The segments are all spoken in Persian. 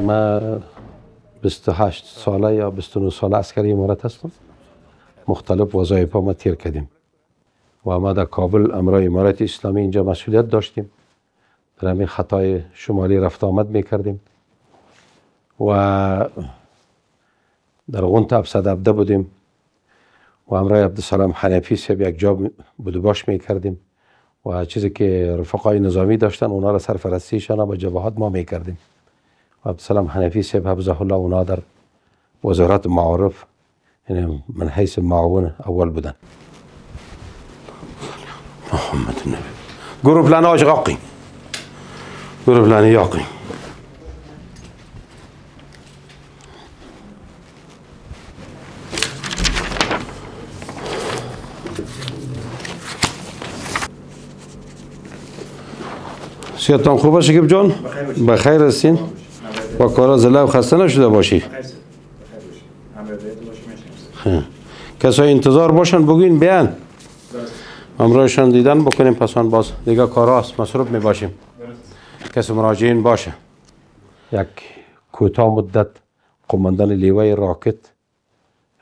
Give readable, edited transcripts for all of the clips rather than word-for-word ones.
ما 28 ساله یا 29 ساله عسکری امارت هستم. مختلف وظایف ما تیر کردیم و ما در کابل امرای امارت اسلامی اینجا مسئولیت داشتیم. در همین خطای شمالی رفت آمد میکردیم و در غنت افسدابده بودیم و امرای عبدالسلام حنفی صاحب یک جا بود باش میکردیم و چیزی که رفقای نظامی داشتن اونا را سرپرستیشان با جبهات ما میکردیم. و عبدالسلام حنفی صاحب حفظه الله اونا در وزارت معارف یعنی من حیث معاون اول بودن. محمد النبی گروه پلان آج غاقی گروه پلان یاقی صحتتان خوب است شکیب جان؟ بخیر هستین؟ با کارا زله و خسته نشده باشی؟ کسای انتظار باشن بگوین بیان امرایشان دیدن بکنیم پسان باز دیگه کارا است مصروف می باشیم. کسی مراجعین باشه. یک کوتاه مدت قماندان لیوه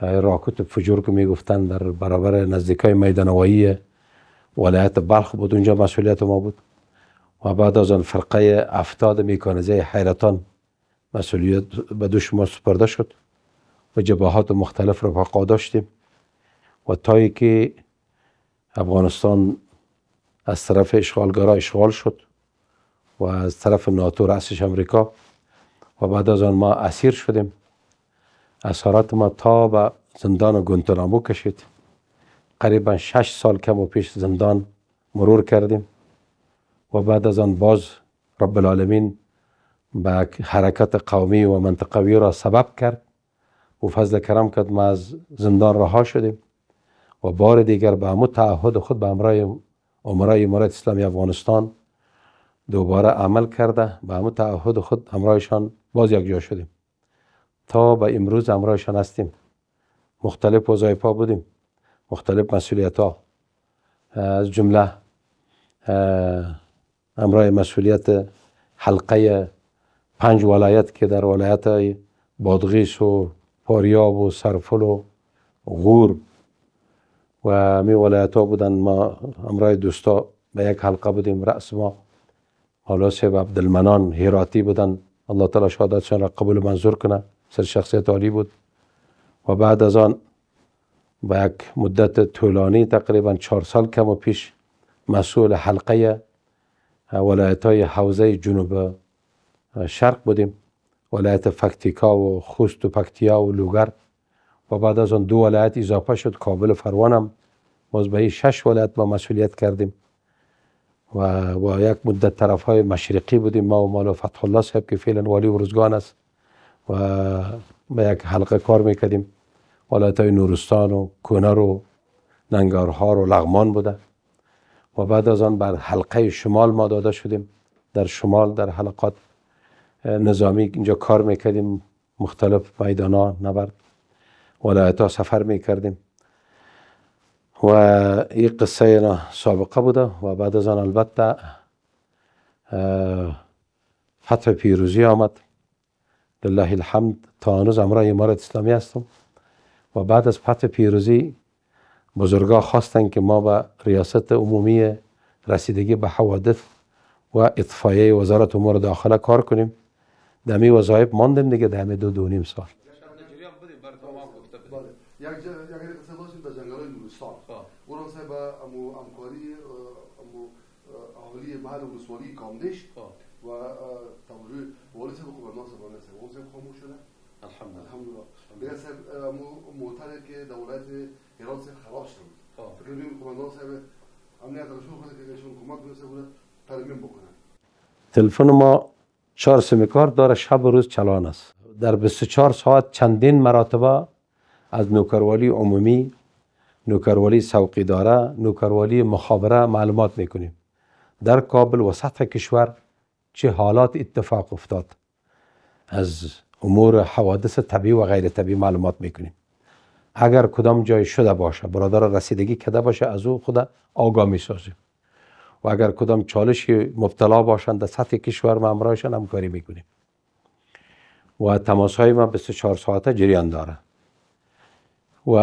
راکت فجور که می گفتن در برابر نزدیکای میدانوایی ولایت بلخ بود، اونجا مسئولیت ما بود. و بعد از آن فرقه 70 میکانیزه حیرتان مسئولیت به دوش ما سپرده شد و جبهات مختلف رفقا داشتیم و تایی که افغانستان از طرف اشغالگرا اشغال شد و از طرف ناتو رأسش امریکا و بعد از آن ما اسیر شدیم. اسارات ما تا به زندان گوانتانامو کشید. قریبا 6 سال کم و پیش زندان مرور کردیم و بعد از آن باز رب العالمین به حرکت قومی و منطقوی را سبب کرد و فضل کرم کرد ما از زندان رها شدیم و بار دیگر به همون تعهد خود به امرای امارت اسلامی افغانستان دوباره عمل کرده به همون تعهد خود همراهشان باز یک جا شدیم تا به امروز همراهشان هستیم. مختلف وظایف‌ها بودیم، مختلف مسئولیت‌ها، از جمله همراه مسئولیت حلقه 5 ولایت که در ولایت بادغیس و فاریاب و سرفل و غور و همی ولایت ها بودن. ما همراه دوستا به یک حلقه بودیم. رأس ما مولا صاحب عبدالمنان هیراتی بودن، الله تعالی شهادتشان را قبول منظور کنه، سر شخصیت عالی بود. و بعد از آن به یک مدت طولانی تقریبا 4 سال کم و پیش مسئول حلقه ولایت های حوزه جنوب شرق بودیم، ولایت فکتیکا و خوست و پکتیا و لوگر. و بعد از آن 2 ولایت اضافه شد، کابل و فروان هم باز به 6 ولایت ما مسئولیت کردیم و یک مدت طرف های مشرقی بودیم ما و مولا فتح الله صاحب که فعلا والی ارزگان است و به یک حلقه کار میکردیم. ولایت های نورستان و کنر و ننگرهار و لغمان بوده و بعد از آن بر حلقه شمال ما داده شدیم. در شمال در حلقات نظامی اینجا کار میکردیم، مختلف میدانا نبرد ولایت ها سفر میکردیم و این قصه سابقه بوده. و بعد از آن البته فتح پیروزی آمد، لله الحمد. تا هنوز امرای امارت اسلامی هستم و بعد از فتح پیروزی بزرگا خواستن که ما به ریاست عمومی رسیدگی به حوادث و اطفایه وزارت امور داخله کار کنیم. دمی وظایف ماندیم دیگه دمی 2.5 سال. یک قصه داشتیم در جنگل‌های نورستان. اون صاحب همکاری اهالی محل ولسوالی کامدش و توجه والی صاحب قماندان صاحبانه صاحب اون صاحب خاموش شده. الحمدلله. دیگه صاحب معترض که در ولایت هرات صاحب خلاص شد. فکر می‌کنم قماندان صاحب امنیت رسول خود که ایشون کمک می‌کنه بود ترمیم بکنه. تلفن ما 4 سیم کارت داره، شب و روز چالان است. در 24 ساعت چندین مراتبه از نوکروالی عمومی، نوکروالی سوقی داره، نوکروالی مخابره معلومات میکنیم در کابل و سطح کشور چه حالات اتفاق افتاد. از امور حوادث طبیعی و غیر طبیعی معلومات میکنیم. اگر کدام جای شده باشه برادر رسیدگی کرده باشه از او خود آگاه میسازیم و اگر کدام چالشی مبتلا باشند در سطح کشور ما همراهشان همکاری میکنیم. و تماس های ما 24 ساعته جریان داره و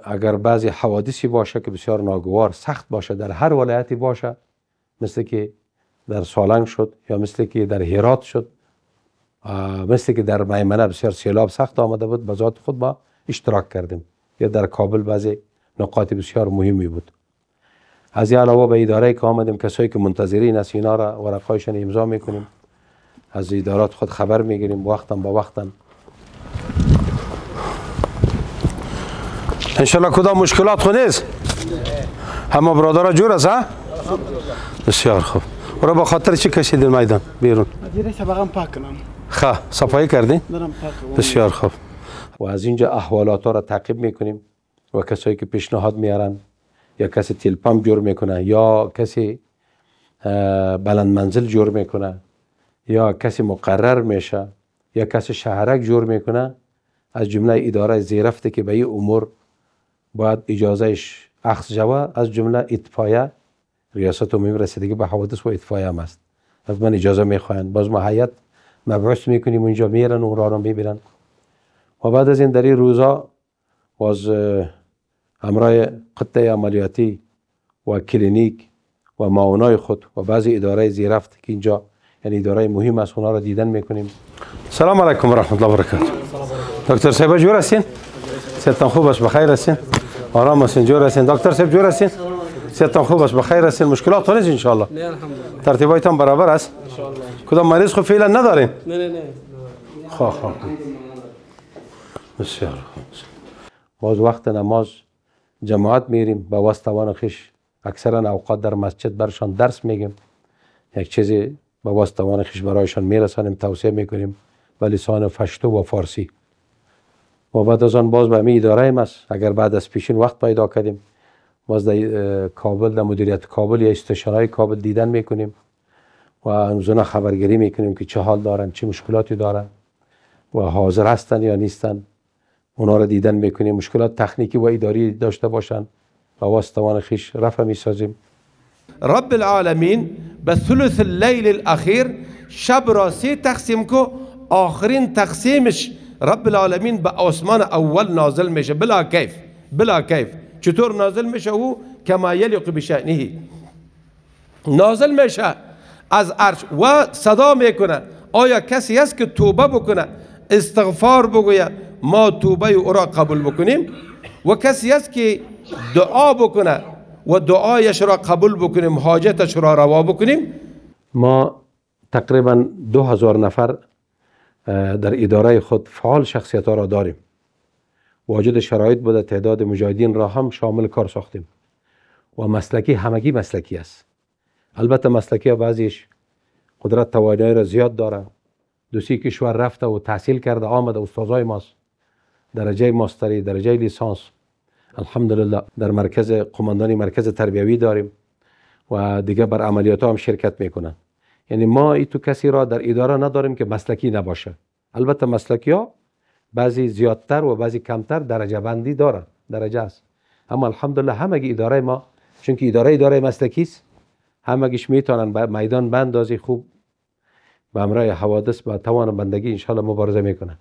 اگر بعضی حوادثی باشه که بسیار ناگوار سخت باشه در هر ولایتی باشه، مثل که در سالنگ شد یا مثل که در هرات شد، مثل که در میمنه بسیار سیلاب سخت آمده بود، به ذات خود ما اشتراک کردیم، یا در کابل بعضی نقاط بسیار مهمی بود. از این علاوه به اداره که آمدیم، کسایی که منتظرین است اینا را ورقایشان امضا میکنیم، از ادارات خود خبر میگیریم وقتا با وقتا. انشالله کدام مشکلات خود نیست، همه برادرها جور است ها؟ بسیار خوب. برای با خاطر چی کشیدین میدان بیرون؟ دیره سبقم پاک کنم. خواه صفایی کردین؟ دارم پاک. بسیار خوب. و از اینجا احوالات ها را تعقیب میکنیم و کسایی که پیشنهاد میارن، یا کسی تیل پمپ جور میکنه، یا کسی بلند منزل جور میکنه، یا کسی مقرر میشه، یا کسی شهرک جور میکنه، از جمله اداره زیرفته که به این امور باید اجازهش اخذ جوه، از جمله اطفایه، ریاست عمومی رسیدگی به حوادث و اطفایه هم است. از من اجازه میخواین، باز ما هیئت مبعوث میکنیم اونجا، میرن اون را میبینن. و بعد از این در این روزا باز همراه خطه عملیاتی و کلینیک و معاونای خود و بعضی اداره زیرفت که اینجا یعنی اداره مهم است، اونا را دیدن میکنیم. سلام علیکم و رحمت الله و برکاته. دکتر صاحب جور هستین؟ صحتتان خوب است؟ بخیر هستین؟ آرام هستین؟ جور هستین؟ دکتر صاحب جور هستین؟ صحتتان خوب است؟ بخیر هستین؟ مشکلات نیست ان شاء الله؟ نه الحمدلله. ترتیباتتان برابر است؟ ان شاء الله. کدام مریض خو فعلا ندارین؟ نه. خواه. بسیار خوب. باز وقت نماز جماعت میریم، با واسطوان خویش اکثرا اوقات در مسجد برشان درس میگیم، یک چیزی با واسطوان خویش برایشان میرسانیم، توصیه میکنیم به لسان پشتو و فارسی. و بعد از آن باز به می اداره ایم است، اگر بعد از پیشین وقت پیدا کردیم باز در کابل، در مدیریت کابل یا استشارهای کابل دیدن میکنیم و امروزونه خبرگیری میکنیم که چه حال دارن، چه مشکلاتی دارن و حاضر هستن یا نیستن. اونا رو دیدن میکنیم، مشکلات تکنیکی و اداری داشته باشن با واسطوان خویش رفع میسازیم. رب العالمین به ثلث اللیل الاخیر شب را 3 تقسیم کو، آخرین تقسیمش رب العالمین به آسمان اول نازل میشه بلا کیف. چطور نازل میشه؟ او کما یلیق بشأنه نازل میشه از عرش و صدا میکنه. آیا کسی هست که توبه بکنه، استغفار بگوید ما توبه او را قبول بکنیم؟ و کسی هست که دعا بکنه و دعایش را قبول بکنیم، حاجتش را روا بکنیم؟ ما تقریبا 2000 نفر در اداره خود فعال شخصیت ها را داریم. واجد شرایط بوده تعداد مجاهدین را هم شامل کار ساختیم و مسلکی، همگی مسلکی است. البته مسلکی ها بعضیش قدرت توانایی را زیاد داره، 2-3 کشور رفته و تحصیل کرده آمده، استادای ماست، درجه ماستری، درجه لیسانس. الحمدلله در مرکز قماندانی مرکز تربیوی داریم و دیگه بر عملیات هم شرکت میکنن. یعنی ما ایتو کسی را در اداره نداریم که مسلکی نباشه. البته مسلکی ها بعضی زیادتر و بعضی کمتر درجه بندی دارن، درجه است، اما الحمدلله همگی اداره ما، چون که اداره مسلکی است، همگیش میتونن به میدان بندازی خوب به امرای حوادث با توان بندگی انشالله مبارزه میکنن.